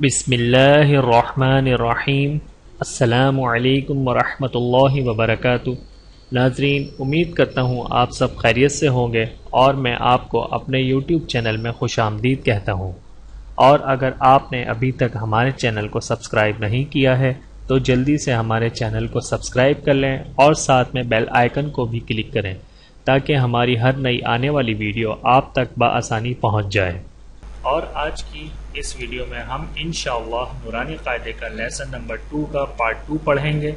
بسم اللہ الرحمن الرحیم۔ السلام علیکم ورحمۃ اللہ وبرکاتہ۔ ناظرین، امید کرتا ہوں آپ سب خیریت سے ہوں گے اور میں آپ کو اپنے یوٹیوب چینل میں خوش آمدید کہتا ہوں۔ اور اگر آپ نے ابھی تک ہمارے چینل کو سبسکرائب نہیں کیا ہے تو جلدی سے ہمارے چینل کو سبسکرائب کر لیں اور ساتھ میں بیل آئیکن کو بھی کلک کریں تاکہ ہماری ہر نئی آنے والی ویڈیو آپ تک بآسانی پہنچ جائے۔ اور آج کی اس ویڈیو میں ہم انشاءاللہ نورانی قاعدے کا لیسن نمبر 2 کا پارٹ 2 پڑھیں گے،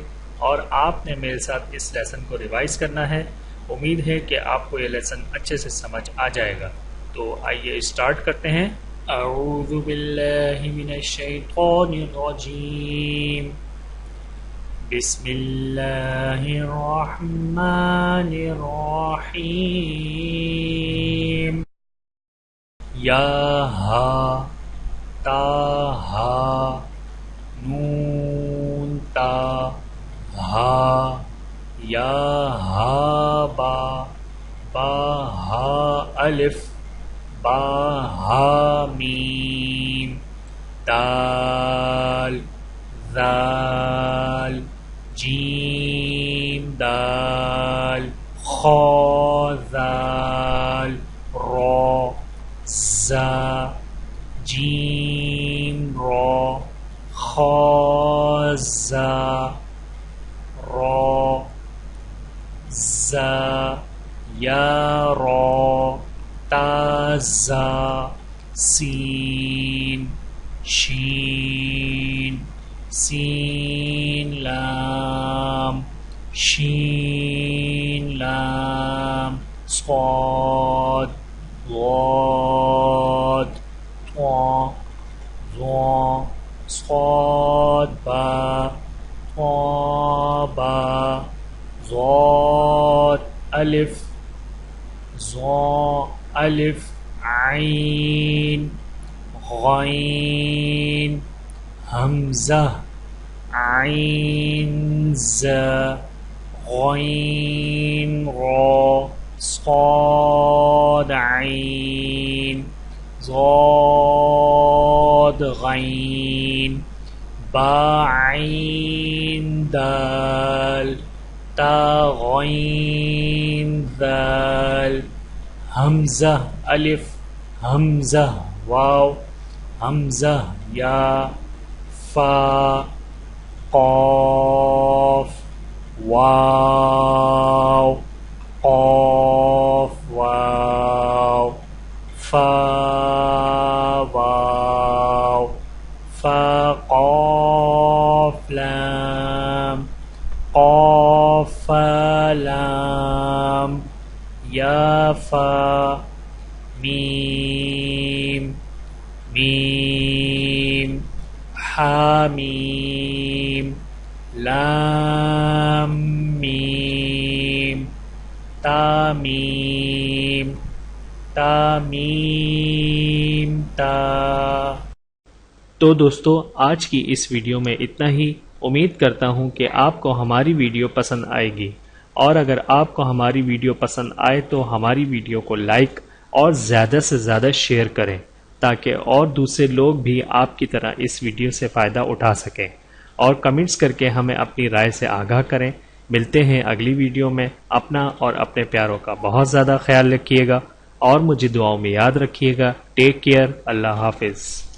اور آپ نے میرے ساتھ اس لیسن کو ریوائز کرنا ہے۔ امید ہے کہ آپ کو یہ لیسن اچھے سے سمجھ آ جائے گا، تو آئیے اسٹارٹ کرتے ہیں۔ اعوذ باللہ من الشیطان الرجیم، بسم اللہ الرحمن الرحیم۔ یا ہا تا ہا نون تا ہا، یا ہا با با ہا الف با ہا میم، دال ذال جیم دال خا ذال را زا جیم را خا زا را زا یا را تا زا سین شین سین لام شین لام صاد ضاد طا ظا صاد با طا با ضاد الف ظا الف عین غین حمزہ عین ز غین را صاد عین ضاد غین با عین دال تا غین ذال حمزہ الف حمزہ واو حمزہ یا فا قاف واو قاف واو فا واو فا قاف لام قاف لام یا فا میم میم حامیم لام میم تامیم تامیم تا۔ تو دوستو، آج کی اس ویڈیو میں اتنا ہی۔ امید کرتا ہوں کہ آپ کو ہماری ویڈیو پسند آئے گی، اور اگر آپ کو ہماری ویڈیو پسند آئے تو ہماری ویڈیو کو لائک اور زیادہ سے زیادہ شیئر کریں تاکہ اور دوسرے لوگ بھی آپ کی طرح اس ویڈیو سے فائدہ اٹھا سکیں، اور کمنٹس کر کے ہمیں اپنی رائے سے آگاہ کریں۔ ملتے ہیں اگلی ویڈیو میں۔ اپنا اور اپنے پیاروں کا بہت زیادہ خیال رکھیے گا اور مجھے دعاؤں میں یاد رکھیے گا۔ Take care. اللہ حافظ۔